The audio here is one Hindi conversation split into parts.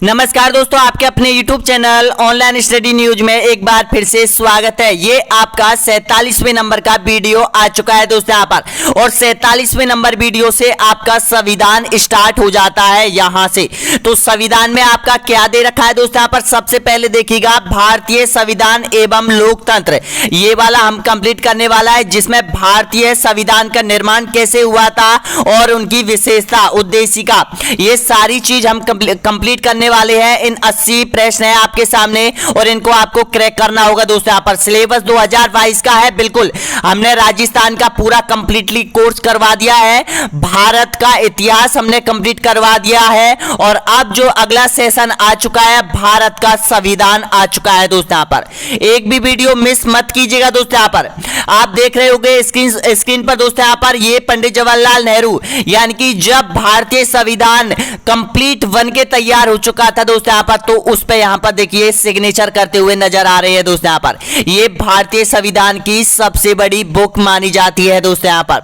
नमस्कार दोस्तों, आपके अपने YouTube channel online study news में एक बार फिर से स्वागत है। ये आपका 47वें नंबर का वीडियो आ चुका है दोस्तों यहाँ पर, और 47वें नंबर वीडियो से आपका संविधान स्टार्ट हो जाता है यहाँ से। तो संविधान में आपका क्या दे रखा है दोस्तों यहाँ पर, सबसे पहले देखिएगा भारतीय संविधान एवं लोकतंत्र, ये वाला हम कंप्लीट करने वाला है, जिसमें भारतीय संविधान का निर्माण कैसे हुआ था और उनकी विशेषता, उद्देशिका, ये सारी चीज हम कंप्लीट करने वाले हैं। इन 80 प्रश्न है आपके सामने और इनको आपको क्रैक करना होगा दोस्तों। यहाँ पर सिलेबस 2022 का है, बिल्कुल हमने राजस्थान का पूरा कंप्लीटली कोर्स करवा दिया है, भारत का इतिहास हमने कंप्लीट करवा दिया है, और अब जो अगला सेशन आ चुका है भारत का संविधान आ चुका है दोस्तों। यहाँ पर एक भी वीडियो मिस मत कीजिएगा दोस्तों। यहाँ पर आप देख रहे होंगे स्क्रीन पर दोस्तों, यहाँ पर ये पंडित जवाहरलाल नेहरू, यानी कि जब भारतीय संविधान कंप्लीट बन के तैयार हो चुका था दोस्तों यहाँ पर, तो उस पे यहाँ पर देखिए सिग्नेचर करते हुए नजर आ रहे हैं दोस्तों। यहाँ पर ये भारतीय संविधान की सबसे बड़ी बुक मानी जाती है दोस्तों यहाँ पर,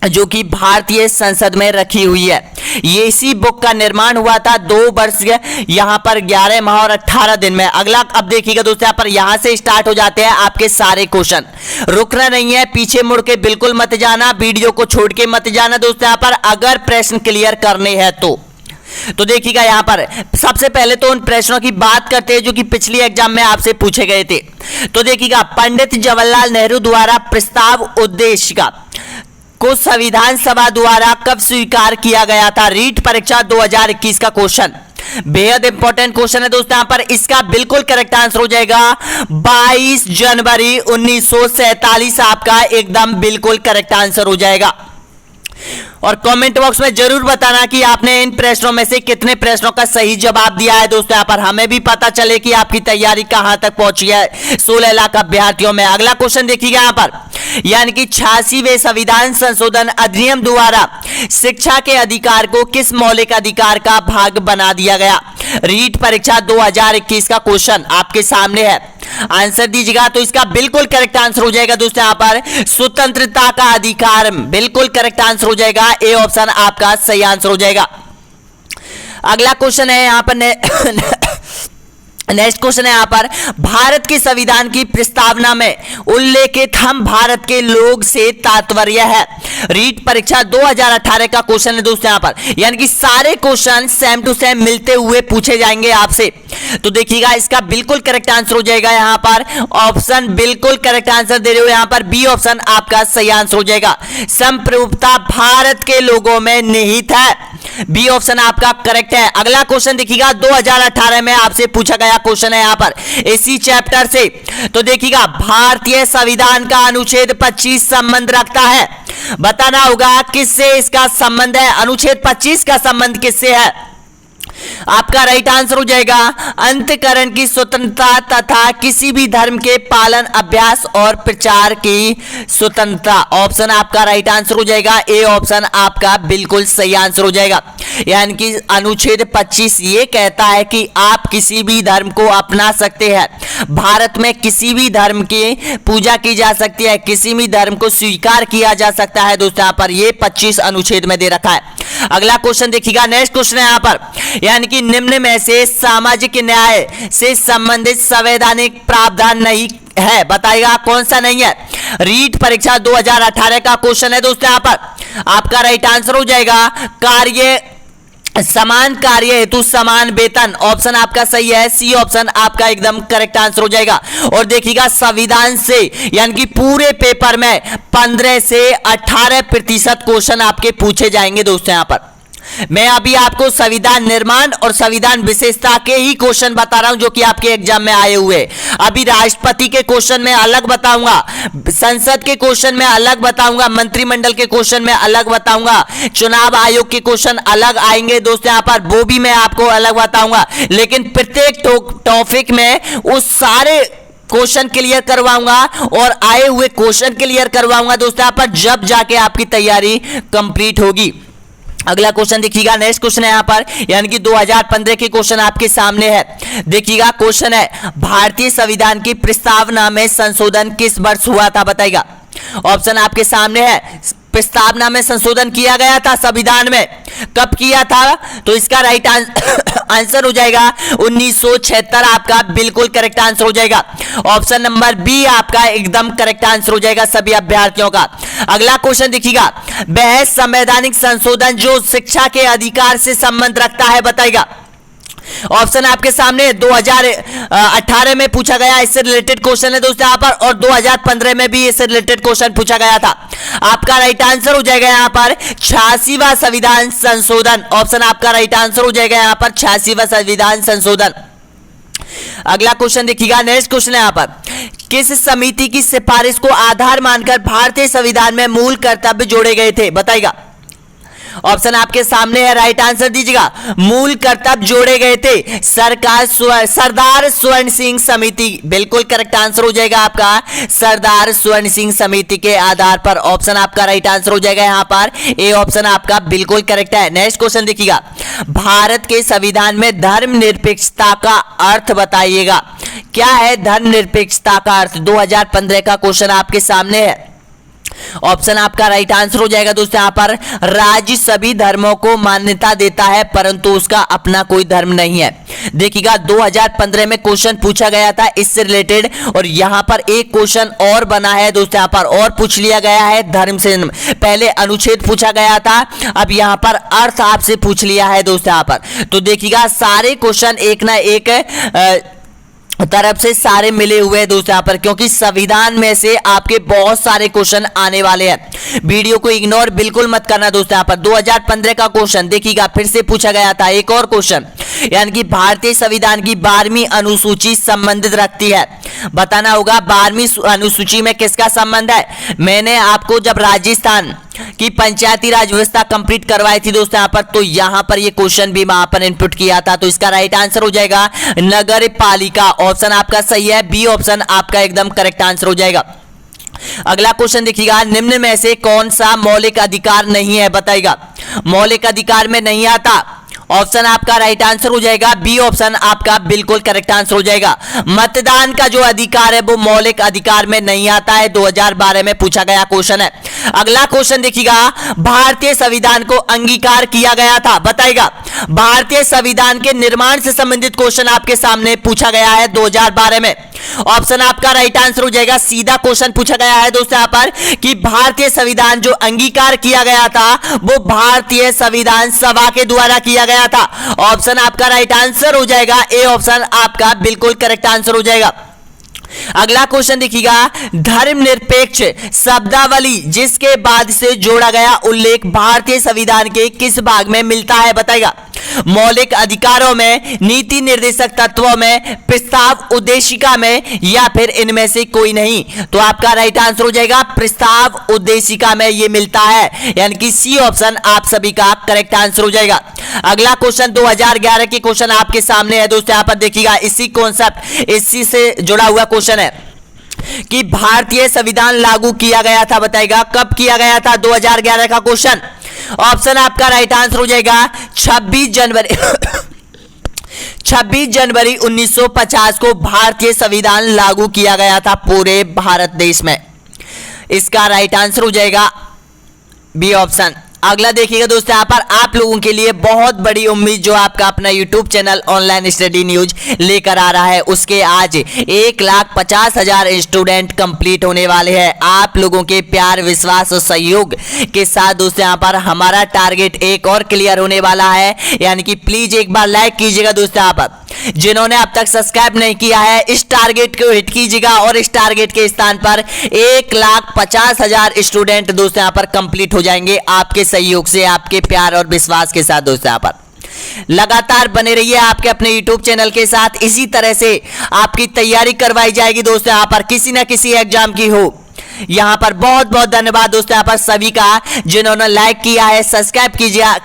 जो कि भारतीय संसद में रखी हुई है। ये इसी बुक का निर्माण हुआ था 2 वर्ष यहाँ पर 11 माह और 18 दिन में। अगला अब देखिएगा दोस्तों, यहाँ पर यहाँ से स्टार्ट हो जाते हैं आपके सारे क्वेश्चन। रुकना नहीं है, पीछे मुड़ के बिल्कुल मत जाना, वीडियो को छोड़ के मत जाना दोस्तों यहाँ पर, अगर प्रश्न क्लियर करने हैं तो देखिएगा यहाँ पर सबसे पहले तो उन प्रश्नों की बात करते हैं जो कि पिछली एग्जाम में आपसे पूछे गए थे। तो देखिएगा, पंडित जवाहरलाल नेहरू द्वारा प्रस्ताव उद्देशिका को संविधान सभा द्वारा कब स्वीकार किया गया था? रीट परीक्षा 2021 का क्वेश्चन, बेहद इंपॉर्टेंट क्वेश्चन है दोस्तों यहाँ पर। इसका बिल्कुल करेक्ट आंसर हो जाएगा 22 जनवरी 1947, आपका एकदम बिल्कुल करेक्ट आंसर हो जाएगा। और कमेंट बॉक्स में जरूर बताना कि आपने इन प्रश्नों में से कितने प्रश्नों का सही जवाब दिया है दोस्तों यहाँ पर, हमें भी पता चले कि आपकी तैयारी कहां तक पहुंची है 16 लाख अभ्यर्थियों में। अगला क्वेश्चन देखिएगा यहाँ पर, यानी कि 86वें संविधान संशोधन अधिनियम द्वारा शिक्षा के अधिकार को किस मौलिक अधिकार का भाग बना दिया गया? रीट परीक्षा 2021 का क्वेश्चन आपके सामने है, आंसर दीजिएगा। तो इसका बिल्कुल करेक्ट आंसर हो जाएगा दोस्तों यहाँ पर स्वतंत्रता का अधिकार, बिल्कुल करेक्ट आंसर हो जाएगा, ए ऑप्शन आपका सही आंसर हो जाएगा। अगला क्वेश्चन है यहाँ पर नेक्स्ट क्वेश्चन है यहाँ पर, भारत के संविधान की प्रस्तावना में उल्लेखित हम भारत के लोग से तात्पर्य है? रीट परीक्षा 2018 का क्वेश्चन है दोस्तों यहाँ पर, यानी कि सारे क्वेश्चन सेम टू सेम मिलते हुए पूछे जाएंगे आपसे। तो देखिएगा, इसका बिल्कुल करेक्ट आंसर हो जाएगा यहाँ पर ऑप्शन, बिल्कुल करेक्ट आंसर दे रहे हो यहाँ पर, बी ऑप्शन आपका सही आंसर हो जाएगा। संप्रभुता भारत के लोगों में निहित है, बी ऑप्शन आपका करेक्ट है। अगला क्वेश्चन देखिएगा, 2018 में आपसे पूछा गया क्वेश्चन है यहाँ पर इसी चैप्टर से। तो देखिएगा, भारतीय संविधान का अनुच्छेद 25 संबंध रखता है, बताना होगा किससे इसका संबंध है, अनुच्छेद 25 का संबंध किससे है? आपका राइट आंसर हो जाएगा अंतःकरण की स्वतंत्रता तथा किसी भी धर्म के पालन, अभ्यास और प्रचार की स्वतंत्रता, ऑप्शन आपका राइट आंसर हो जाएगा, ए ऑप्शन आपका बिल्कुल सही आंसर हो जाएगा। यानी कि अनुच्छेद 25 ये कहता है कि आप किसी भी धर्म को अपना सकते हैं, भारत में किसी भी धर्म की पूजा की जा सकती है, किसी भी धर्म को स्वीकार किया जा सकता है दोस्तों यहाँ पर, ये 25 अनुच्छेद में दे रखा है। अगला क्वेश्चन देखिएगा, नेक्स्ट क्वेश्चन है यहाँ पर, यानी कि निम्न में से सामाजिक न्याय से संबंधित संवैधानिक प्रावधान नहीं है, बताइएगा कौन सा नहीं है? रीट परीक्षा 2018 का क्वेश्चन है दोस्तों यहाँ पर, आपका राइट आंसर हो जाएगा समान कार्य हेतु समान वेतन, ऑप्शन आपका सही है, सी ऑप्शन आपका एकदम करेक्ट आंसर हो जाएगा। और देखिएगा, संविधान से यानी कि पूरे पेपर में 15 से 18% क्वेश्चन आपके पूछे जाएंगे दोस्तों यहाँ पर। मैं अभी आपको संविधान निर्माण और संविधान विशेषता के ही क्वेश्चन बता रहा हूं जो कि आपके एग्जाम में आए हुए। अभी राष्ट्रपति के क्वेश्चन में अलग बताऊंगा, संसद के क्वेश्चन में अलग बताऊंगा, मंत्रिमंडल के क्वेश्चन में अलग बताऊंगा, चुनाव आयोग के क्वेश्चन अलग आएंगे दोस्तों यहाँ पर, वो भी मैं आपको अलग बताऊंगा। लेकिन प्रत्येक टॉपिक में उस सारे क्वेश्चन क्लियर करवाऊंगा और आए हुए क्वेश्चन क्लियर करवाऊंगा दोस्तों यहाँ पर, जब जाके आपकी तैयारी कंप्लीट होगी। अगला क्वेश्चन देखिएगा, नेक्स्ट क्वेश्चन है यहाँ पर, यानी कि 2015 के क्वेश्चन आपके सामने है। देखिएगा, क्वेश्चन है भारतीय संविधान की प्रस्तावना में संशोधन किस वर्ष हुआ था, बताइएगा। ऑप्शन आपके सामने है, प्रस्तावना में संशोधन किया गया था संविधान में? कब किया था? तो इसका राइट आंसर हो जाएगा 1976 आपका बिल्कुल करेक्ट आंसर हो जाएगा। ऑप्शन नंबर बी आपका एकदम करेक्ट आंसर हो जाएगा सभी अभ्यर्थियों का। अगला क्वेश्चन देखिएगा, वह संवैधानिक संशोधन जो शिक्षा के अधिकार से संबंध रखता है बताइएगा। ऑप्शन आपके सामने 2018 में पूछा गया, इससे रिलेटेड क्वेश्चन है दोस्तों यहाँ पर, और 2015 में भी इससे रिलेटेड क्वेश्चन पूछा गया था। आपका राइट आंसर हो जाएगा यहाँ पर 86वां संविधान संशोधन। ऑप्शन आपका राइट आंसर हो जाएगा यहाँ पर 86वां संविधान संशोधन। अगला क्वेश्चन देखिएगा, नेक्स्ट क्वेश्चन है यहाँ पर, किस समिति की सिफारिश को आधार मानकर भारतीय संविधान में मूल कर्तव्य जोड़े गए थे बताइएगा। ऑप्शन आपके सामने है, राइट आंसर दीजिएगा। मूल कर्तव्य जोड़े गए थे सरदार स्वर्ण सिंह समिति, बिल्कुल करेक्ट आंसर हो जाएगा आपका सरदार स्वर्ण सिंह समिति के आधार पर। ऑप्शन आपका राइट आंसर हो जाएगा यहाँ पर ए ऑप्शन आपका बिल्कुल करेक्ट है। नेक्स्ट क्वेश्चन देखिएगा, भारत के संविधान में धर्मनिरपेक्षता का अर्थ बताइएगा। क्या है धर्मनिरपेक्षता का अर्थ? 2015 का क्वेश्चन आपके सामने है। ऑप्शन आपका राइट आंसर हो जाएगा दोस्तों यहाँ पर, राज्य सभी धर्मों को मान्यता देता है परंतु उसका अपना कोई धर्म नहीं है। देखिएगा 2015 में क्वेश्चन पूछा गया था इससे रिलेटेड, और यहाँ पर एक क्वेश्चन और बना है दोस्तों यहाँ पर, और पूछ लिया गया है धर्म से। पहले अनुच्छेद पूछा गया था, अब यहाँ पर अर्थ आपसे पूछ लिया है दोस्तों यहाँ पर। तो देखिएगा सारे क्वेश्चन एक ना एक तरफ से सारे मिले हुए हैं दोस्तों यहाँ पर, क्योंकि संविधान में से आपके बहुत सारे क्वेश्चन आने वाले हैं। वीडियो को इग्नोर बिल्कुल मत करना दोस्तों यहाँ पर। 2015 का क्वेश्चन देखिएगा फिर से पूछा गया था एक और क्वेश्चन, यानी कि भारतीय संविधान की 12वीं अनुसूची संबंधित रखती है। बताना होगा 12वीं अनुसूची में किसका संबंध है। मैंने आपको जब राजस्थान की पंचायती राज व्यवस्था कंप्लीट करवाई थी दोस्तों यहाँ पर, तो यहाँ पर ये क्वेश्चन भी वहां पर इनपुट किया था। तो इसका राइट आंसर हो जाएगा नगर पालिका। ऑप्शन आपका सही है, बी ऑप्शन आपका एकदम करेक्ट आंसर हो जाएगा। अगला क्वेश्चन देखिएगा, निम्न में से कौन सा मौलिक अधिकार नहीं है बताइएगा। मौलिक अधिकार में नहीं आता। ऑप्शन आपका राइट आंसर हो जाएगा बी ऑप्शन आपका बिल्कुल करेक्ट आंसर हो जाएगा। मतदान का जो अधिकार है वो मौलिक अधिकार में नहीं आता है, 2012 में पूछा गया क्वेश्चन है। अगला क्वेश्चन देखिएगा, भारतीय संविधान को अंगीकार किया गया था बताइएगा। भारतीय संविधान के निर्माण से संबंधित क्वेश्चन आपके सामने पूछा गया है 2012 में। ऑप्शन आपका राइट आंसर हो जाएगा, सीधा क्वेश्चन पूछा गया है दोस्तों यहाँ पर कि भारतीय संविधान जो अंगीकार किया गया था वो भारतीय संविधान सभा के द्वारा किया गया था। ऑप्शन आपका राइट आंसर हो जाएगा ए ऑप्शन आपका बिल्कुल करेक्ट आंसर हो जाएगा। अगला क्वेश्चन देखिएगा, धर्मनिरपेक्ष शब्दावली जिसके बाद से जोड़ा गया उल्लेख भारतीय संविधान के किस भाग में मिलता है बताइएगा। मौलिक अधिकारों में, नीति निर्देशक तत्वों में, प्रस्ताव उद्देशिका में, या फिर इनमें से कोई नहीं। तो आपका राइट आंसर हो जाएगा प्रस्ताव उद्देशिका में ये मिलता है, यानी कि सी ऑप्शन आप सभी का करेक्ट आंसर हो जाएगा। अगला क्वेश्चन 2011 के क्वेश्चन आपके सामने है दोस्तों यहाँ पर देखिएगा। इसी कॉन्सेप्ट इसी से जुड़ा हुआ क्वेश्चन है कि भारतीय संविधान लागू किया गया था बताइएगा। कब किया गया था? 2011 का क्वेश्चन। ऑप्शन आपका राइट आंसर हो जाएगा 26 जनवरी 26 जनवरी 1950 को भारतीय संविधान लागू किया गया था पूरे भारत देश में। इसका राइट आंसर हो जाएगा बी ऑप्शन। अगला देखिएगा दोस्तों यहाँ पर आप लोगों के लिए बहुत बड़ी उम्मीद जो आपका अपना YouTube channel online study news लेकर आ रहा है, उसके आज 1,50,000 स्टूडेंट कंप्लीट होने वाले हैं। आप लोगों के प्यार, विश्वास और सहयोग के साथ दोस्तों यहाँ पर हमारा टारगेट एक और क्लियर होने वाला है, यानी कि प्लीज एक बार लाइक कीजिएगा दोस्तों यहाँ पर। जिन्होंने अब तक सब्सक्राइब नहीं किया है इस टारगेट को हिट कीजिएगा, और इस टारगेट के स्थान पर 1,50,000 स्टूडेंट दोस्तों यहाँ पर कंप्लीट हो जाएंगे आपके सहयोग से, आपके प्यार और विश्वास के साथ। दोस्तों यहाँ पर लगातार बने रहिए आपके अपने YouTube चैनल के साथ। इसी तरह से आपकी तैयारी करवाई जाएगी दोस्तों यहाँ पर, किसी ना किसी एग्जाम की हो। यहाँ पर बहुत बहुत धन्यवाद दोस्तों यहाँ पर सभी का, जिन्होंने लाइक किया है, सब्सक्राइब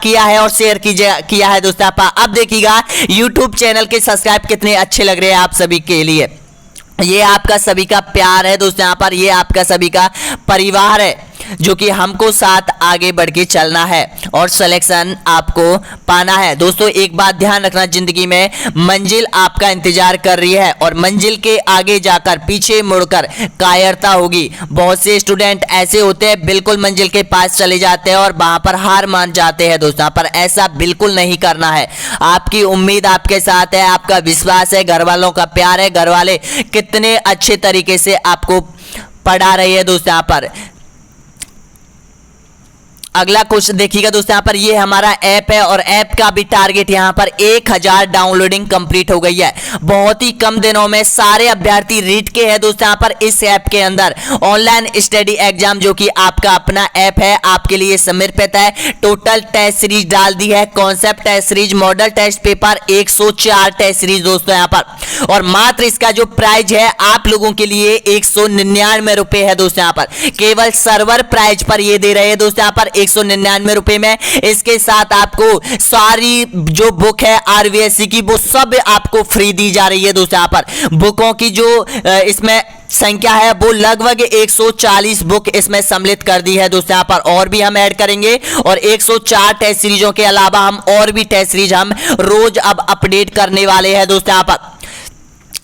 किया है और शेयर किया है दोस्तों यहाँ पर। अब देखिएगा YouTube चैनल के सब्सक्राइब कितने अच्छे लग रहे हैं आप सभी के लिए। ये आपका सभी का प्यार है दोस्तों यहाँ पर, ये आपका सभी का परिवार है। जो कि हमको साथ आगे बढ़ के चलना है और सिलेक्शन आपको पाना है। दोस्तों एक बात ध्यान रखना, जिंदगी में मंजिल आपका इंतजार कर रही है और मंजिल के आगे जाकर पीछे मुड़कर कायरता होगी। बहुत से स्टूडेंट ऐसे होते हैं बिल्कुल मंजिल के पास चले जाते हैं और वहां पर हार मान जाते हैं। दोस्तों पर ऐसा बिल्कुल नहीं करना है। आपकी उम्मीद आपके साथ है, आपका विश्वास है, घर वालों का प्यार है, घर वाले कितने अच्छे तरीके से आपको पढ़ा रही है। दोस्तों यहाँ पर अगला क्वेश्चन देखिएगा। दोस्तों यहाँ पर ये हमारा ऐप है और ऐप का भी टारगेट यहाँ पर 1000 डाउनलोडिंग कंप्लीट हो गई है। बहुत ही कम दिनों में सारे अभ्यर्थी रीट के हैं। दोस्तों यहाँ पर इस ऐप के अंदर ऑनलाइन स्टडी एग्जाम जो कि आपका अपना ऐप है आपके लिए समर्पित है। टोटल टेस्ट सीरीज डाल दी है, concept test series, model test paper, 104 test series दोस्तों यहाँ पर। और मात्र इसका जो प्राइज है आप लोगों के लिए 199 रुपए है। दोस्तों यहाँ पर केवल सर्वर प्राइज पर ये दे रहे हैं। दोस्तों यहाँ पर 199 रुपए में इसके साथ आपको सारी जो बुक है आरवीएससी की वो सब आपको फ्री दी जा रही है। दोस्तों यहाँ पर बुकों की जो इसमें संख्या है वो लगभग 140 बुक इसमें सम्मिलित कर दी है। दोस्तों यहाँ पर और भी हम ऐड करेंगे और 104 टेस्ट सीरीजों के अलावा हम और भी टेस्ट सीरीज हम रोज अब अपडेट करने वाले हैं। दोस्तों यहाँ पर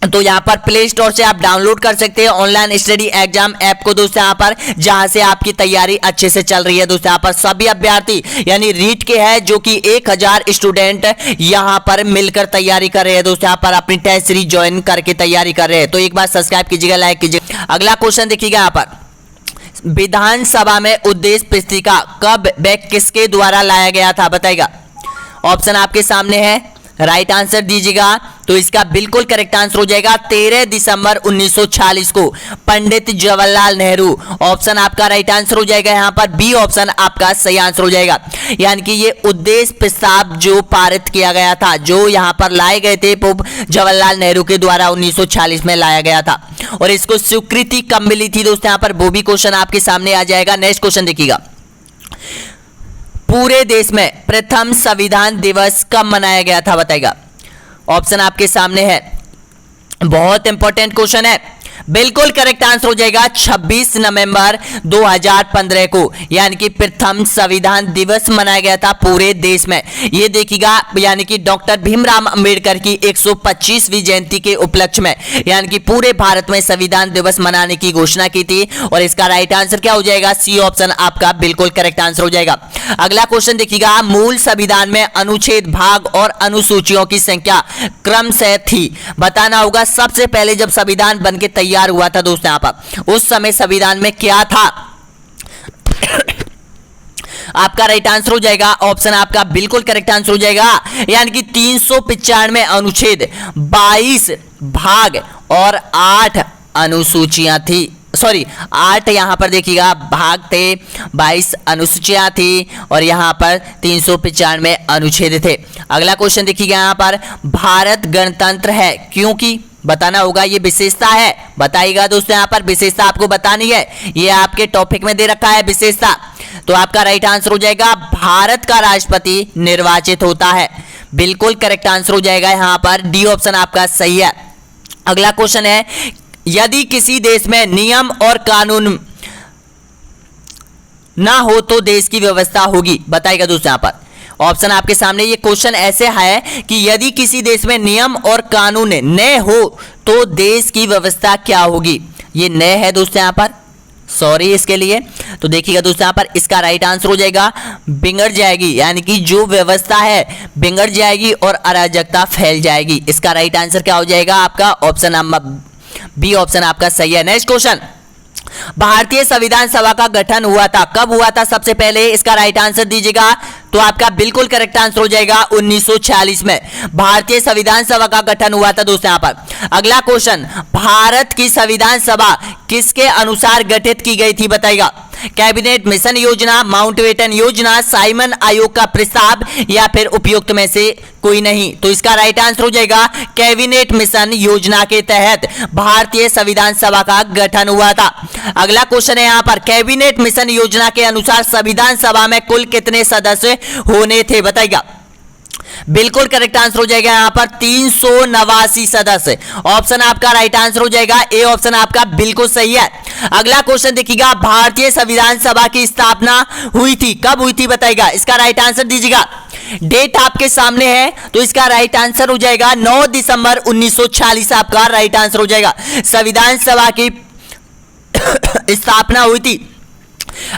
तो यहाँ पर प्ले स्टोर से आप डाउनलोड कर सकते हैं ऑनलाइन स्टडी एग्जाम ऐप को। दोस्तों यहाँ पर जहां से आपकी तैयारी अच्छे से चल रही है। दोस्तों यहाँ पर सभी अभ्यर्थी यानी रीट के हैं जो कि 1000 स्टूडेंट यहाँ पर मिलकर तैयारी कर रहे हैं। दोस्तों यहाँ पर अपनी टेस्ट सीरीज ज्वाइन करके तैयारी कर रहे हैं। तो एक बार सब्सक्राइब कीजिएगा, लाइक कीजिएगा। अगला क्वेश्चन देखिएगा यहाँ पर विधानसभा में उद्देश्य पुस्तिका कब व किसके द्वारा लाया गया था बताइएगा। ऑप्शन आपके सामने है, राइट आंसर दीजिएगा। तो इसका बिल्कुल करेक्ट आंसर हो जाएगा 13 दिसंबर 1946 को पंडित जवाहरलाल नेहरू। ऑप्शन आपका राइट आंसर हो जाएगा। यहाँ पर बी ऑप्शन आपका सही आंसर हो जाएगा। यानी कि ये उद्देश्य प्रस्ताव जो पारित किया गया था, जो यहाँ पर लाए गए थे जवाहरलाल नेहरू के द्वारा 1946 में लाया गया था और इसको स्वीकृति कब मिली थी। दोस्तों यहाँ पर वो भी क्वेश्चन आपके सामने आ जाएगा। नेक्स्ट क्वेश्चन देखिएगा, पूरे देश में प्रथम संविधान दिवस कब मनाया गया था बताइएगा। ऑप्शन आपके सामने है, बहुत इंपॉर्टेंट क्वेश्चन है। बिल्कुल करेक्ट आंसर हो जाएगा 26 नवंबर 2015 को, यानी कि प्रथम संविधान दिवस मनाया गया था पूरे देश में। ये देखिएगा यानी कि डॉक्टर भीमराव अंबेडकर की 125वीं जयंती के उपलक्ष्य में यानी कि पूरे भारत में संविधान दिवस मनाने की घोषणा की थी और इसका राइट आंसर क्या हो जाएगा, सी ऑप्शन आपका बिल्कुल करेक्ट आंसर हो जाएगा। अगला क्वेश्चन देखिएगा, मूल संविधान में अनुच्छेद, भाग और अनुसूचियों की संख्या क्रमशः थी, बताना होगा। सबसे पहले जब संविधान बन के तैयार हुआ था दोस्तों यहाँ पर उस समय संविधान में क्या था, आपका राइट आंसर हो जाएगा। ऑप्शन आपका बिल्कुल करेक्ट आंसर हो जाएगा, यानी कि 395 अनुच्छेद, 22 भाग और 8 अनुसूचियां थी। सॉरी 8 यहां पर देखिएगा भाग थे, 22 अनुसूचियां थी और यहां पर 395 अनुच्छेद थे। अगला क्वेश्चन देखिएगा, यहां पर भारत गणतंत्र है क्योंकि, बताना होगा। ये विशेषता है, बताइएगा दोस्तों। यहां पर विशेषता आपको बतानी है, ये आपके टॉपिक में दे रखा है विशेषता। तो आपका राइट आंसर हो जाएगा, भारत का राष्ट्रपति निर्वाचित होता है। बिल्कुल करेक्ट आंसर हो जाएगा यहां पर, डी ऑप्शन आपका सही है। अगला क्वेश्चन है, यदि किसी देश में नियम और कानून ना हो तो देश की व्यवस्था होगी, बताइएगा दोस्तों। यहां पर ऑप्शन आपके सामने, ये क्वेश्चन ऐसे है कि यदि किसी देश में नियम और कानून न हो तो देश की व्यवस्था क्या होगी। ये न है दोस्तों यहां पर, सॉरी इसके लिए। तो देखिएगा दोस्तों यहां पर इसका राइट आंसर हो जाएगा, बिगड़ जाएगी, यानी कि जो व्यवस्था है बिगड़ जाएगी और अराजकता फैल जाएगी। इसका राइट आंसर क्या हो जाएगा आपका, ऑप्शन नंबर बी ऑप्शन आपका सही है। नेक्स्ट क्वेश्चन, भारतीय संविधान सभा का गठन हुआ था, कब हुआ था सबसे पहले, इसका राइट आंसर दीजिएगा। तो आपका बिल्कुल करेक्ट आंसर हो जाएगा 1946 में भारतीय संविधान सभा का गठन हुआ था दोस्तों यहाँ पर। अगला क्वेश्चन, भारत की संविधान सभा किसके अनुसार गठित की गई थी बताइएगा। कैबिनेट मिशन योजना, माउंटबेटन योजना, साइमन आयोग का प्रस्ताव या फिर उपयुक्त में से कोई नहीं। तो इसका राइट आंसर हो जाएगा, कैबिनेट मिशन योजना के तहत भारतीय संविधान सभा का गठन हुआ था। अगला क्वेश्चन है यहाँ पर, कैबिनेट मिशन योजना के अनुसार संविधान सभा में कुल कितने सदस्य होने थे बताइएगा। बिल्कुल करेक्ट आंसर हो जाएगा यहाँ पर 389 सदस्य। ऑप्शन आपका राइट आंसर हो जाएगा ए ऑप्शन आपका बिल्कुल सही है। अगला क्वेश्चन देखिएगा, भारतीय संविधान सभा की स्थापना हुई थी, कब हुई थी बताइएगा, इसका राइट आंसर दीजिएगा। डेट आपके सामने है तो इसका राइट आंसर हो जाएगा 9 दिसंबर 1946 आपका राइट आंसर हो जाएगा। संविधान सभा की स्थापना हुई थी।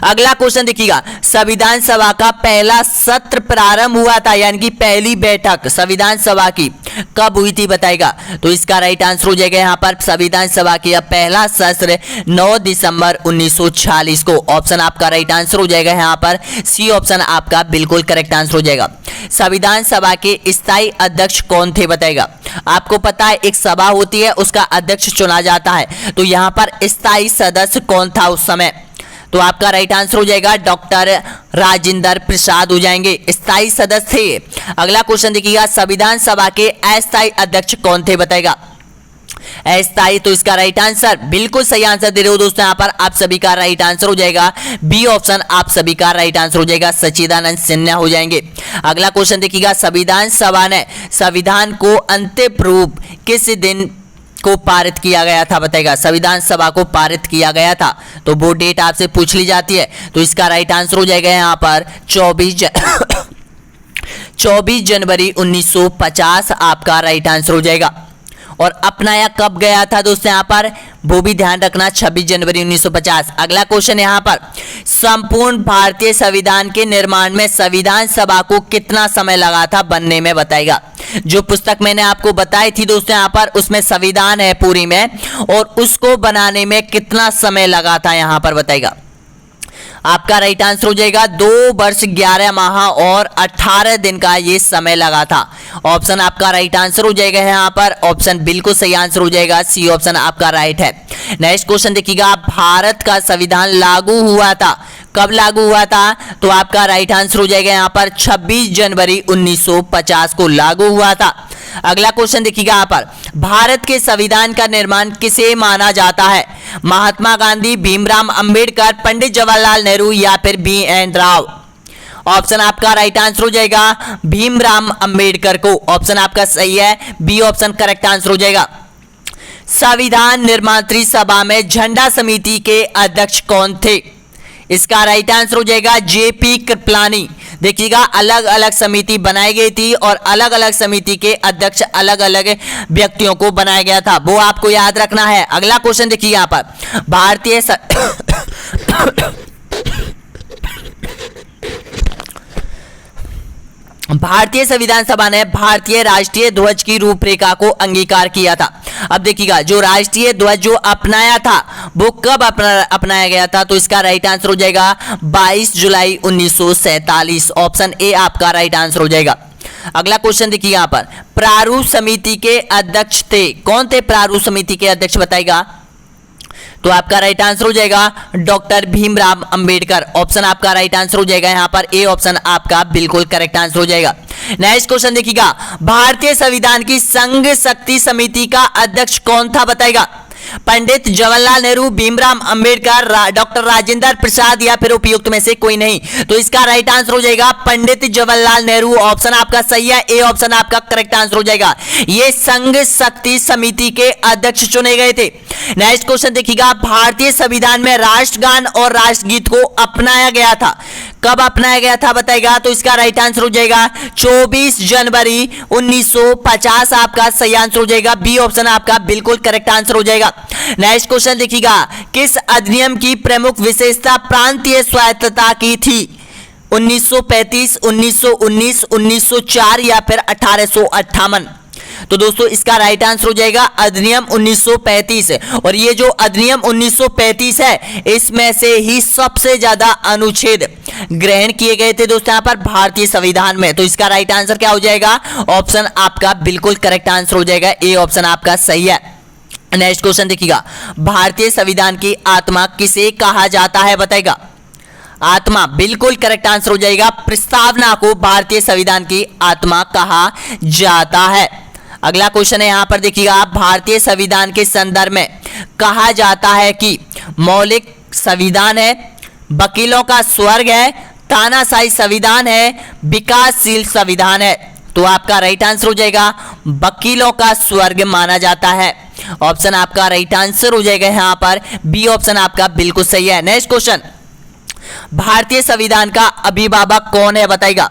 अगला क्वेश्चन देखिएगा, संविधान सभा का पहला सत्र प्रारंभ हुआ था, यानी कि पहली बैठक संविधान सभा की कब हुई थी बताएगा, तो इसका राइट आंसर हो जाएगा यहाँ पर संविधान सभा की पहला सत्र 9 दिसंबर 1946 को। ऑप्शन आपका राइट आंसर हो जाएगा यहाँ पर सी ऑप्शन आपका बिल्कुल करेक्ट आंसर हो जाएगा। संविधान सभा के स्थायी अध्यक्ष कौन थे बताएगा। आपको पता है एक सभा होती है उसका अध्यक्ष चुना जाता है, तो यहाँ पर स्थायी सदस्य कौन था उस समय, तो आपका राइट आंसर हो जाएगा डॉक्टर राजेंद्र प्रसाद हो जाएंगे, स्थायी सदस्य थे। अगला क्वेश्चन देखिएगा, संविधान सभा के अस्थायी अध्यक्ष कौन थे बताएगा। अस्थायी, तो इसका राइट आंसर बिल्कुल सही आंसर दे रहे हो दोस्तों, यहाँ पर आप सभी का राइट आंसर हो जाएगा बी ऑप्शन आप सभी का राइट आंसर हो जाएगा, सच्चिदानंद सिन्हा हो जाएंगे। अगला क्वेश्चन देखिएगा, संविधान सभा ने संविधान को अंतिम रूप किस दिन को पारित किया गया था बताएगा। संविधान सभा को पारित किया गया था तो वो डेट आपसे पूछ ली जाती है, तो इसका राइट आंसर हो जाएगा यहाँ पर 24 जनवरी 1950 आपका राइट आंसर हो जाएगा। और अपनाया कब गया था दोस्तों, यहाँ पर वो भी ध्यान रखना 26 जनवरी 1950। अगला क्वेश्चन यहाँ पर, संपूर्ण भारतीय संविधान के निर्माण में संविधान सभा को कितना समय लगा था बनने में बताएगा। जो पुस्तक मैंने आपको बताई थी दोस्तों यहाँ पर उसमें संविधान है पूरी में, और उसको बनाने में कितना समय लगा था यहाँ पर बताएगा। आपका राइट आंसर हो जाएगा 2 वर्ष 11 माह और 18 दिन का ये समय लगा था। ऑप्शन आपका राइट आंसर हो जाएगा यहाँ पर, ऑप्शन बिल्कुल सही आंसर हो जाएगा, सी ऑप्शन आपका राइट है। नेक्स्ट क्वेश्चन देखिएगा, भारत का संविधान लागू हुआ था, कब लागू हुआ था, तो आपका राइट आंसर हो जाएगा यहाँ पर 26 जनवरी 1950 को लागू हुआ था। अगला क्वेश्चन देखिएगा यहाँ पर, भारत के संविधान का निर्माण किसे माना जाता है, महात्मा गांधी, भीमराव अंबेडकर, पंडित जवाहरलाल नेहरू या फिर बी.एन. राव। ऑप्शन आपका राइट आंसर हो जाएगा भीमराव अंबेडकर को, ऑप्शन आपका सही है, बी ऑप्शन करेक्ट आंसर हो जाएगा। संविधान निर्मात्री सभा में झंडा समिति के अध्यक्ष कौन थे, इसका राइट आंसर हो जाएगा जेपी कृपलानी। देखिएगा अलग अलग समिति बनाई गई थी और अलग अलग समिति के अध्यक्ष अलग अलग व्यक्तियों को बनाया गया था, वो आपको याद रखना है। अगला क्वेश्चन देखिए यहाँ पर, भारतीय संविधान सभा ने भारतीय राष्ट्रीय ध्वज की रूपरेखा को अंगीकार किया था। अब देखिएगा जो राष्ट्रीय ध्वज जो अपनाया था वो कब अपनाया गया था, तो इसका राइट आंसर हो जाएगा 22 जुलाई 1947। ऑप्शन ए आपका राइट आंसर हो जाएगा। अगला क्वेश्चन देखिए यहाँ पर, प्रारूप समिति के अध्यक्ष थे, कौन थे प्रारूप समिति के अध्यक्ष बताएगा, तो आपका राइट आंसर हो जाएगा डॉक्टर भीमराव अंबेडकर। ऑप्शन आपका राइट आंसर हो जाएगा यहाँ पर ए ऑप्शन आपका बिल्कुल करेक्ट आंसर हो जाएगा। नेक्स्ट क्वेश्चन देखिएगा, भारतीय संविधान की संघ शक्ति समिति का अध्यक्ष कौन था बताएगा। पंडित जवाहरलाल नेहरू, भीमराव अंबेडकर, डॉक्टर राजेंद्र प्रसाद या फिर उपयुक्त में से कोई नहीं, तो इसका राइट आंसर हो जाएगा पंडित जवाहरलाल नेहरू। ऑप्शन आपका सही है, ए ऑप्शन आपका करेक्ट आंसर हो जाएगा। ये संघ शक्ति समिति के अध्यक्ष चुने गए थे। नेक्स्ट क्वेश्चन देखिएगा, भारतीय संविधान में राष्ट्रगान और राष्ट्रगीत को अपनाया गया था, कब अपनाया गया था बताएगा, तो इसका राइट आंसर हो जाएगा 24 जनवरी 1950 आपका सही आंसर हो जाएगा, बी ऑप्शन आपका बिल्कुल करेक्ट आंसर हो जाएगा। नेक्स्ट क्वेश्चन देखिएगा, किस अधिनियम की प्रमुख विशेषता प्रांतीय स्वायत्तता की थी, 1935, 1919, 1904 या फिर 1858, तो दोस्तों इसका राइट आंसर हो जाएगा अधिनियम 1935। और ये जो अधिनियम 1935 है इसमें से ही सबसे ज्यादा अनुच्छेद ग्रहण किए गए थे दोस्तों यहाँ पर भारतीय संविधान में, तो इसका राइट आंसर क्या हो जाएगा, ऑप्शन आपका बिल्कुल करेक्ट आंसर हो जाएगा, ए ऑप्शन आपका सही है। नेक्स्ट क्वेश्चन देखिएगा, भारतीय संविधान की आत्मा किसे कहा जाता है बताएगा। आत्मा बिल्कुल करेक्ट आंसर हो जाएगा, प्रस्तावना को भारतीय संविधान की आत्मा कहा जाता है। अगला क्वेश्चन है यहाँ पर देखिएगा, भारतीय संविधान के संदर्भ में कहा जाता है कि मौलिक संविधान है, वकीलों का स्वर्ग है, तानाशाही संविधान है, विकासशील संविधान है, तो आपका राइट आंसर हो जाएगा वकीलों का स्वर्ग माना जाता है। ऑप्शन आपका राइट आंसर हो जाएगा यहाँ पर बी ऑप्शन आपका बिल्कुल सही है। नेक्स्ट क्वेश्चन, भारतीय संविधान का अभिभावक कौन है बताइएगा।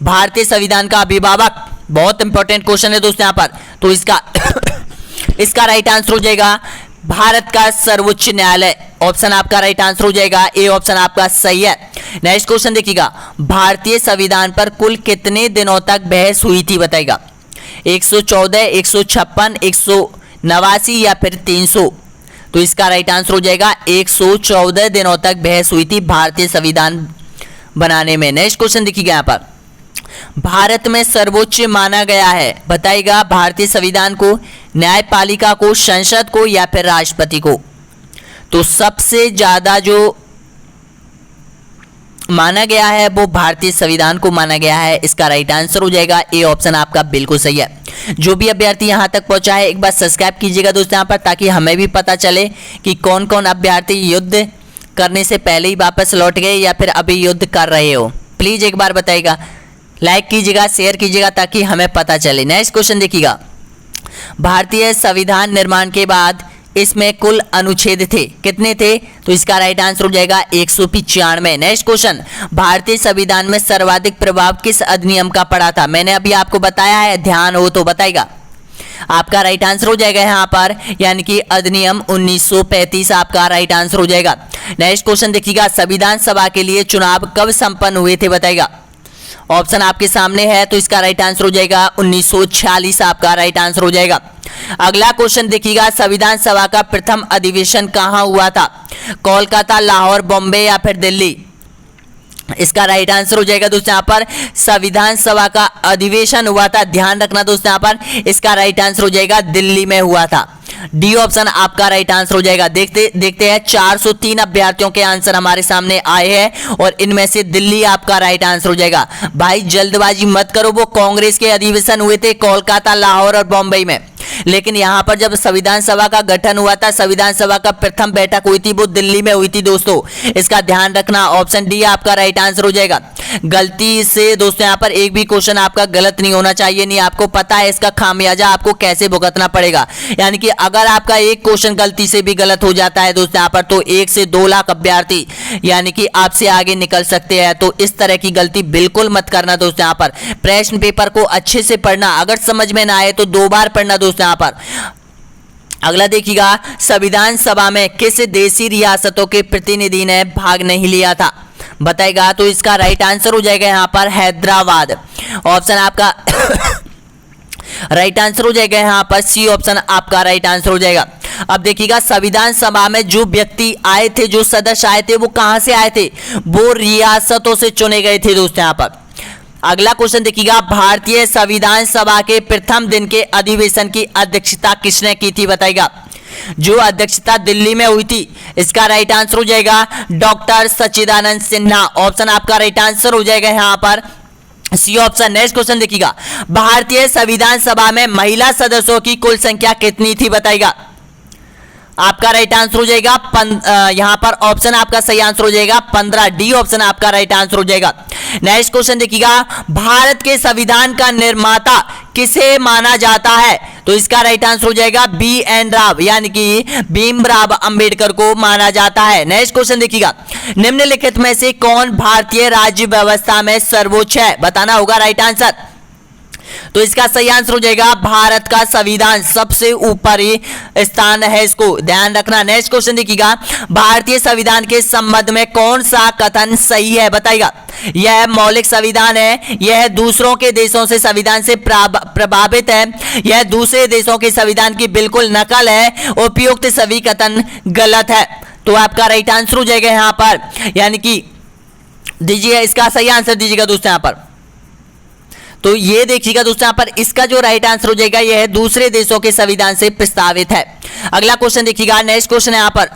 भारतीय संविधान का अभिभावक, बहुत इंपॉर्टेंट क्वेश्चन है दोस्तों यहाँ पर, तो इसका राइट आंसर हो जाएगा भारत का सर्वोच्च न्यायालय। ऑप्शन आपका राइट आंसर हो जाएगा ए ऑप्शन आपका सही है। नेक्स्ट क्वेश्चन देखिएगा, भारतीय संविधान पर कुल कितने दिनों तक बहस हुई थी बताइएगा। 114, 156, 189 या फिर 300। तो इसका राइट आंसर हो जाएगा 114 दिनों तक बहस हुई थी भारतीय संविधान बनाने में। नेक्स्ट क्वेश्चन देखिएगा यहाँ पर, भारत में सर्वोच्च माना गया है बताइएगा भारतीय संविधान को, न्यायपालिका को, संसद को या फिर राष्ट्रपति को। तो सबसे ज्यादा जो माना गया है वो भारतीय संविधान को माना गया है। इसका राइट आंसर हो जाएगा ए ऑप्शन आपका बिल्कुल सही है। जो भी अभ्यर्थी यहां तक पहुंचा है एक बार सब्सक्राइब कीजिएगा दोस्तों यहाँ पर, ताकि हमें भी पता चले कि कौन कौन अभ्यर्थी युद्ध करने से पहले ही वापस लौट गए या फिर अभी युद्ध कर रहे हो। प्लीज एक बार बताइएगा, लाइक कीजिएगा, शेयर कीजिएगा ताकि हमें पता चले। नेक्स्ट क्वेश्चन देखिएगा, भारतीय संविधान निर्माण के बाद इसमें कुल अनुच्छेद थे, कितने थे? तो इसका राइट आंसर हो जाएगा 195। नेक्स्ट क्वेश्चन, भारतीय संविधान में सर्वाधिक प्रभाव किस अधिनियम का पड़ा था? मैंने अभी आपको बताया है, ध्यान हो तो बताइएगा। आपका राइट आंसर हो जाएगा यहाँ पर, यानी कि अधिनियम 1935 आपका राइट आंसर हो जाएगा। नेक्स्ट क्वेश्चन देखिएगा, संविधान सभा के लिए चुनाव कब संपन्न हुए थे बताइएगा। ऑप्शन आपके सामने है, तो इसका राइट आंसर हो जाएगा 1946 आपका राइट आंसर हो जाएगा। अगला क्वेश्चन देखिएगा, संविधान सभा का प्रथम अधिवेशन कहाँ हुआ था? कोलकाता, लाहौर, बॉम्बे या फिर दिल्ली? इसका राइट आंसर हो जाएगा दोस्तों यहाँ पर संविधान सभा का अधिवेशन हुआ था, ध्यान रखना दोस्तों यहाँ पर, इसका राइट आंसर हो जाएगा दिल्ली में हुआ था। डी ऑप्शन आपका राइट आंसर हो जाएगा। देखते हैं 403 अभ्यर्थियों के आंसर हमारे सामने आए हैं और इनमें से दिल्ली आपका राइट आंसर हो जाएगा। भाई जल्दबाजी मत करो, वो कांग्रेस के अधिवेशन हुए थे कोलकाता, लाहौर और बॉम्बे में, लेकिन यहां पर जब संविधान सभा का गठन हुआ था, संविधान सभा का प्रथम बैठक हुई थी, वो दिल्ली में हुई थी दोस्तों। इसका ध्यान रखना, ऑप्शन डी आपका राइट आंसर हो जाएगा। गलती से दोस्तों यहाँ पर एक भी क्वेश्चन आपका गलत नहीं होना चाहिए, नहीं आपको पता है इसका खामियाजा आपको कैसे भुगतना पड़ेगा। यानी कि अगर आपका एक क्वेश्चन गलती से भी गलत हो जाता है दोस्तों यहाँ पर, तो 1 से 2 लाख अभ्यर्थी यानी कि आपसे आगे निकल सकते हैं। तो इस तरह की गलती बिल्कुल मत करना दोस्तों यहाँ पर। प्रश्न पेपर को अच्छे से पढ़ना, अगर समझ में ना आए तो 2 बार पढ़ना दोस्तों यहाँ पर। अगला देखिएगा, संविधान सभा में किस देशी रियासतों के प्रतिनिधि ने भाग नहीं लिया था बताएगा। तो इसका राइट आंसर हो जाएगा यहाँ पर हैदराबाद। ऑप्शन आपका राइट आंसर हो जाएगा यहाँ पर सी ऑप्शन आपका राइट आंसर हो जाएगा। अब देखिएगा, संविधान सभा में जो व्यक्ति आए थे, जो सदस्य आए थे, वो कहां से आए थे? वो रियासतों से चुने गए थे दोस्तों यहाँ पर। अगला क्वेश्चन देखिएगा, भारतीय संविधान सभा के प्रथम दिन के अधिवेशन की अध्यक्षता किसने की थी बताइएगा। जो अध्यक्षता दिल्ली में हुई थी, इसका राइट आंसर हो जाएगा डॉक्टर सच्चिदानंद सिन्हा। ऑप्शन आपका राइट आंसर हो जाएगा यहाँ पर सी ऑप्शन। नेक्स्ट क्वेश्चन देखिएगा, भारतीय संविधान सभा में महिला सदस्यों की कुल संख्या कितनी थी बताइएगा। आपका राइट आंसर हो जाएगा यहां पर ऑप्शन आपका सही आंसर हो जाएगा 15। डी ऑप्शन आपका राइट आंसर हो जाएगा। नेक्स्ट क्वेश्चन देखिएगा, भारत के संविधान का निर्माता किसे माना जाता है? तो इसका राइट आंसर हो जाएगा बी एन राव, यानी कि भीमराव अंबेडकर को माना जाता है। नेक्स्ट क्वेश्चन देखिएगा, निम्नलिखित में से कौन भारतीय राज्य व्यवस्था में सर्वोच्च है? बताना होगा राइट आंसर। तो इसका सही आंसर हो जाएगा भारत का संविधान सबसे ऊपरी स्थान है, इसको ध्यान रखना। नेक्स्ट क्वेश्चन देखिएगा, भारतीय संविधान के संबंध में कौन सा कथन सही है बताइएगा। यह मौलिक संविधान है, यह दूसरों के देशों से संविधान से प्रभावित है, यह दूसरे देशों के संविधान की बिल्कुल नकल है, उपयुक्त सभी कथन गलत है। तो आपका राइट आंसर हो जाएगा यहाँ पर, यानी कि दीजिए इसका सही आंसर दीजिएगा दोस्तों यहाँ पर। तो ये देखिएगा दोस्तों यहाँ पर, इसका जो राइट आंसर हो जाएगा यह दूसरे देशों के संविधान से प्रस्तावित है। अगला क्वेश्चन देखिएगा, नेक्स्ट क्वेश्चन है यहाँ पर,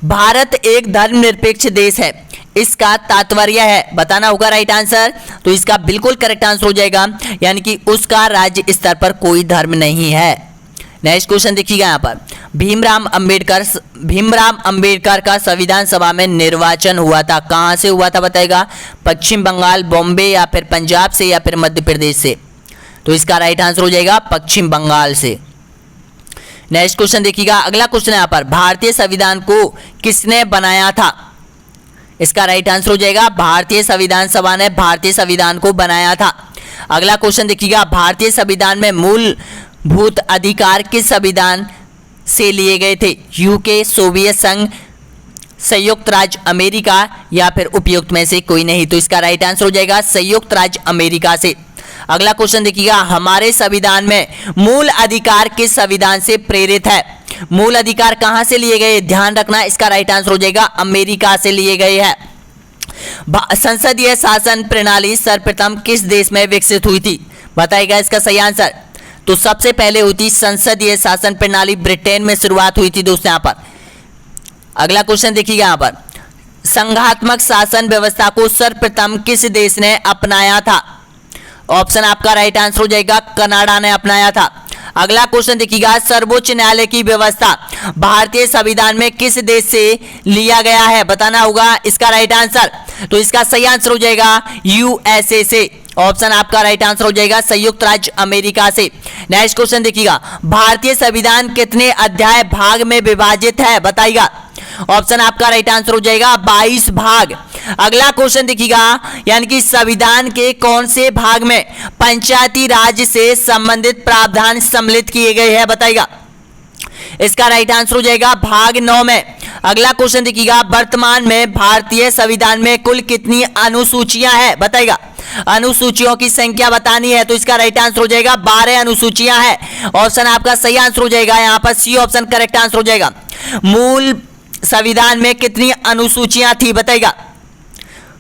भारत एक धर्मनिरपेक्ष देश है, इसका तात्पर्य है? बताना होगा राइट आंसर। तो इसका बिल्कुल करेक्ट आंसर हो जाएगा, यानी कि उसका राज्य स्तर पर कोई धर्म नहीं है। नेक्स्ट क्वेश्चन देखिएगा यहाँ पर, भीमराव अंबेडकर का संविधान सभा में निर्वाचन हुआ था, कहाँ से हुआ था बताएगा? पश्चिम बंगाल, बॉम्बे या फिर पंजाब से या फिर मध्य प्रदेश से? तो इसका राइट आंसर हो जाएगा पश्चिम बंगाल से। नेक्स्ट क्वेश्चन देखिएगा, अगला क्वेश्चन यहाँ पर, भारतीय संविधान को किसने बनाया था? इसका राइट आंसर हो जाएगा भारतीय संविधान सभा ने भारतीय संविधान को बनाया था। अगला क्वेश्चन देखिएगा, भारतीय संविधान में मूलभूत अधिकार किस संविधान से लिए गए थे? यूके, सोवियत संघ, संयुक्त राज्य अमेरिका या फिर उपयुक्त में से कोई नहीं? तो इसका राइट आंसर हो जाएगा संयुक्त राज्य अमेरिका से। अगला क्वेश्चन देखिएगा, हमारे संविधान में मूल अधिकार किस संविधान से प्रेरित है? मूल अधिकार कहां से लिए गए? ध्यान रखना, इसका राइट आंसर हो जाएगा अमेरिका से लिए गए हैं। संसदीय शासन प्रणाली सर्वप्रथम किस देश में विकसित हुई थी? बताइएगा इसका सही आंसर। तो सबसे पहले हुई थी संसदीय शासन प्रणाली ब्रिटेन में शुरुआत हुई थी दोस्तों यहाँ पर। अगला क्वेश्चन देखिएगा यहाँ पर, संघात्मक शासन व्यवस्था को सर्वप्रथम किस देश ने अपनाया था? ऑप्शन आपका राइट आंसर हो जाएगा कनाडा ने अपनाया था। अगला क्वेश्चन देखिएगा, सर्वोच्च न्यायालय की व्यवस्था भारतीय संविधान में किस देश से लिया गया है? बताना होगा इसका राइट आंसर। तो इसका सही आंसर हो जाएगा यूएसए से। ऑप्शन आपका राइट आंसर हो जाएगा संयुक्त राज्य अमेरिका से। नेक्स्ट क्वेश्चन देखिएगा, भारतीय संविधान कितने अध्याय भाग में विभाजित है? बताइएगा। ऑप्शन आपका राइट आंसर हो जाएगा 22 भाग। अगला क्वेश्चन देखिएगा, यानी कि संविधान के कौन से भाग में पंचायती राज से संबंधित प्रावधान सम्मिलित किए गए हैं? बताइएगा। इसका राइट आंसर हो जाएगा भाग 9 में। अगला क्वेश्चन देखिएगा, वर्तमान में भारतीय संविधान में कुल कितनी अनुसूचियां हैं? बताइएगा। अनुसूचियों की संख्या बतानी है, तो इसका राइट आंसर हो जाएगा 12 अनुसूचियां हैं। ऑप्शन आपका सही आंसर हो जाएगा यहाँ पर सी ऑप्शन करेक्ट आंसर हो जाएगा। मूल संविधान में कितनी अनुसूचियां थी? बताइएगा।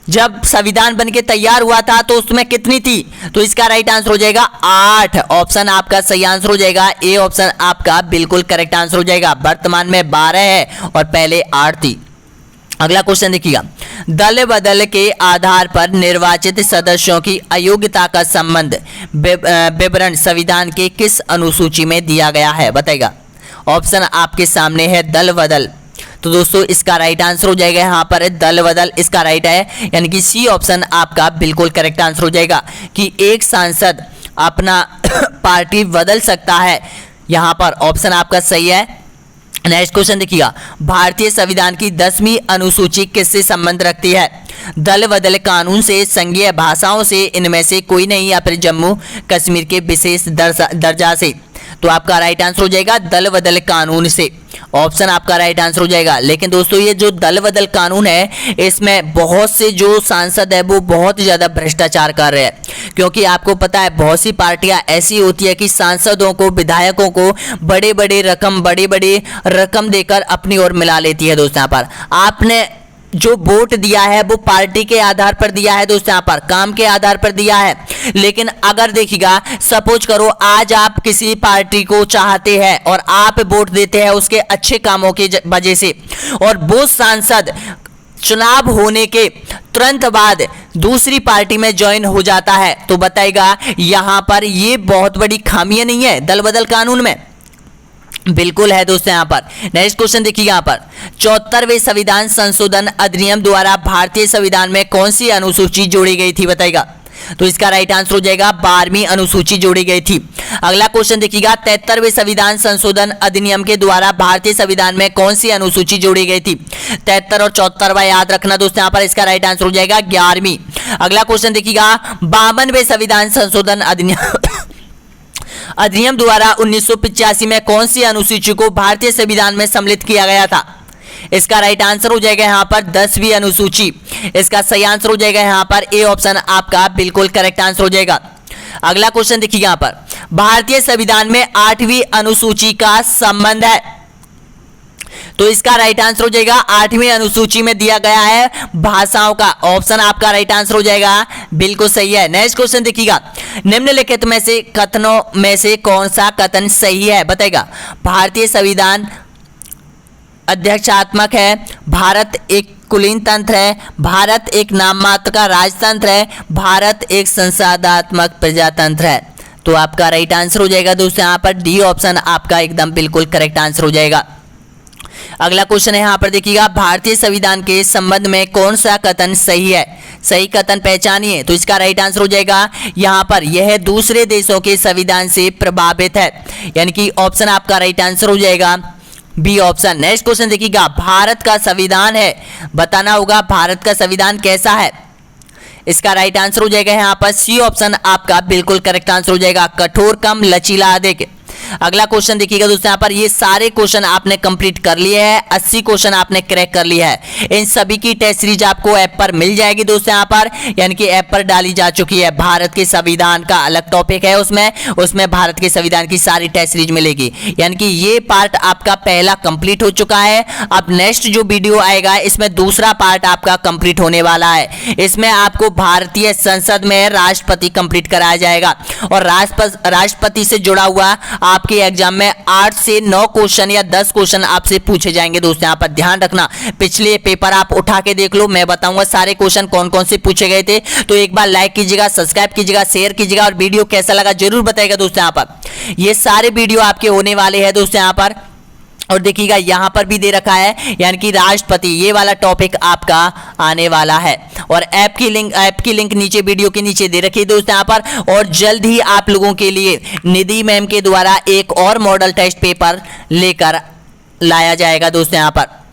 जब संविधान बनके तैयार हुआ था तो उसमें कितनी थी? तो इसका राइट आंसर हो जाएगा 8। ऑप्शन आपका सही आंसर हो जाएगा ए ऑप्शन आपका बिल्कुल करेक्ट आंसर हो जाएगा। वर्तमान में 12 है और पहले 8 थी। अगला क्वेश्चन देखिएगा, दल बदल के आधार पर निर्वाचित सदस्यों की अयोग्यता का संबंध विवरण संविधान के किस अनुसूची में दिया गया है? बताइएगा। ऑप्शन आपके सामने है दल बदल। तो दोस्तों इसका राइट आंसर हो जाएगा यहाँ पर दल बदल, इसका राइट है, यानी कि सी ऑप्शन आपका बिल्कुल करेक्ट आंसर हो जाएगा कि एक सांसद अपना पार्टी बदल सकता है। यहाँ पर ऑप्शन आपका सही है। नेक्स्ट क्वेश्चन देखिएगा, भारतीय संविधान की 10वीं अनुसूची किससे संबंध रखती है? दल बदल कानून से, संघीय भाषाओं से, इनमें से कोई नहीं, या फिर जम्मू कश्मीर के विशेष दर्जा से? तो आपका राइट आंसर हो जाएगा दल बदल कानून से। ऑप्शन आपका राइट आंसर हो जाएगा। लेकिन दोस्तों ये जो दल बदल कानून है, इसमें बहुत से जो सांसद है वो बहुत ज़्यादा भ्रष्टाचार कर रहे हैं, क्योंकि आपको पता है बहुत सी पार्टियां ऐसी होती है कि सांसदों को, विधायकों को बड़े बड़े रकम देकर अपनी ओर मिला लेती है। दोस्तों यहाँ पर आपने जो वोट दिया है वो पार्टी के आधार पर दिया है, दोस्तों यहाँ पर काम के आधार पर दिया है। लेकिन अगर देखिएगा, सपोज करो आज आप किसी पार्टी को चाहते हैं और आप वोट देते हैं उसके अच्छे कामों की वजह से, और वो सांसद चुनाव होने के तुरंत बाद दूसरी पार्टी में ज्वाइन हो जाता है, तो बताइएगा यहाँ पर ये बहुत बड़ी खामियां नहीं है दल बदल कानून में? बिल्कुल है दोस्तों यहाँ पर। नेक्स्ट क्वेश्चन देखिए यहाँ पर, 74वें संविधान संशोधन अधिनियम द्वारा भारतीय संविधान में कौन सी अनुसूची जोड़ी गई थी? बताइएगा। तो इसका राइट आंसर हो जाएगा 12वीं अनुसूची जोड़ी गई थी। अगला क्वेश्चन देखिएगा, 73वें संविधान संशोधन अधिनियम के द्वारा भारतीय संविधान में कौन सी अनुसूची जोड़ी गई थी? 73 और 74 याद रखना दोस्तों यहाँ पर, इसका राइट आंसर हो जाएगा 11वीं। अगला क्वेश्चन देखिएगा, 52वें संविधान संशोधन अधिनियम द्वारा 1985 में कौन सी अनुसूची को भारतीय संविधान में सम्मिलित किया गया था? इसका राइट आंसर हो जाएगा यहाँ पर 10वीं अनुसूची। इसका सही आंसर हो जाएगा यहाँ पर ए ऑप्शन आपका बिल्कुल करेक्ट आंसर हो जाएगा। अगला क्वेश्चन देखिए यहाँ पर, भारतीय संविधान में 8वीं अनुसूची का संबंध है, तो इसका राइट आंसर हो जाएगा 8वीं अनुसूची में दिया गया है भाषाओं का। ऑप्शन आपका राइट आंसर हो जाएगा बिल्कुल सही है। नेक्स्ट क्वेश्चन देखिएगा, निम्नलिखित में से कथनों में से कौन सा कथन सही है? बताएगा। भारतीय संविधान अध्यक्षात्मक है, भारत एक कुलीन तंत्र है, भारत एक नाम मात्र का राजतंत्र है, भारत एक संसदात्मक प्रजातंत्र है। तो आपका राइट आंसर हो जाएगा दोस्तों यहाँ पर डी ऑप्शन आपका एकदम बिल्कुल करेक्ट आंसर हो जाएगा। अगला क्वेश्चन है यहाँ पर देखिएगा, भारतीय संविधान के संबंध में कौन सा कथन सही है? सही कथन पहचानिए। तो इसका राइट आंसर हो जाएगा यहाँ पर यह दूसरे देशों के संविधान से प्रभावित है, यानी कि ऑप्शन आपका राइट आंसर हो जाएगा बी ऑप्शन। नेक्स्ट क्वेश्चन देखिएगा, भारत का संविधान है, बताना होगा भारत का संविधान कैसा है। इसका राइट आंसर हो जाएगा यहाँ पर सी ऑप्शन आपका बिल्कुल करेक्ट आंसर हो जाएगा, कठोर कम लचीला अधिक। अगला क्वेश्चन देखिएगा दोस्तों, यहाँ पर ये सारे क्वेश्चन आपने कंप्लीट कर लिए हैं, 80 क्वेश्चन आपने क्रैक कर लिया है। इन सभी की टेस्ट सीरीज आपको ऐप पर मिल जाएगी दोस्तों यहाँ पर, यानी कि ऐप पर डाली जा चुकी है। भारत के संविधान का अलग टॉपिक है, उसमें भारत के संविधान की सारी टेस्ट सीरीज मिलेगी, यानी कि ये पार्ट आपका पहला कंप्लीट हो चुका है। अब नेक्स्ट जो वीडियो आएगा इसमें दूसरा पार्ट आपका कंप्लीट होने वाला है। इसमें आपको भारतीय संसद में राष्ट्रपति कंप्लीट कराया जाएगा और राष्ट्रपति से जुड़ा हुआ आपके एग्जाम में 8 से 9 क्वेश्चन या 10 क्वेश्चन आपसे पूछे जाएंगे दोस्तों। यहाँ पर ध्यान रखना, पिछले पेपर आप उठा के देख लो, मैं बताऊंगा सारे क्वेश्चन कौन कौन से पूछे गए थे। तो एक बार लाइक कीजिएगा, सब्सक्राइब कीजिएगा, शेयर कीजिएगा और वीडियो कैसा लगा जरूर बताइएगा दोस्तों। यहाँ पर ये सारे वीडियो आपके होने वाले हैं दोस्तों यहाँ पर। और देखिएगा यहाँ पर भी दे रखा है, यानी कि राष्ट्रपति, ये वाला टॉपिक आपका आने वाला है। और ऐप की लिंक नीचे वीडियो के नीचे दे रखी है दोस्तों यहाँ पर। और जल्द ही आप लोगों के लिए निधि मैम के द्वारा एक और मॉडल टेस्ट पेपर लेकर लाया जाएगा दोस्तों यहाँ पर।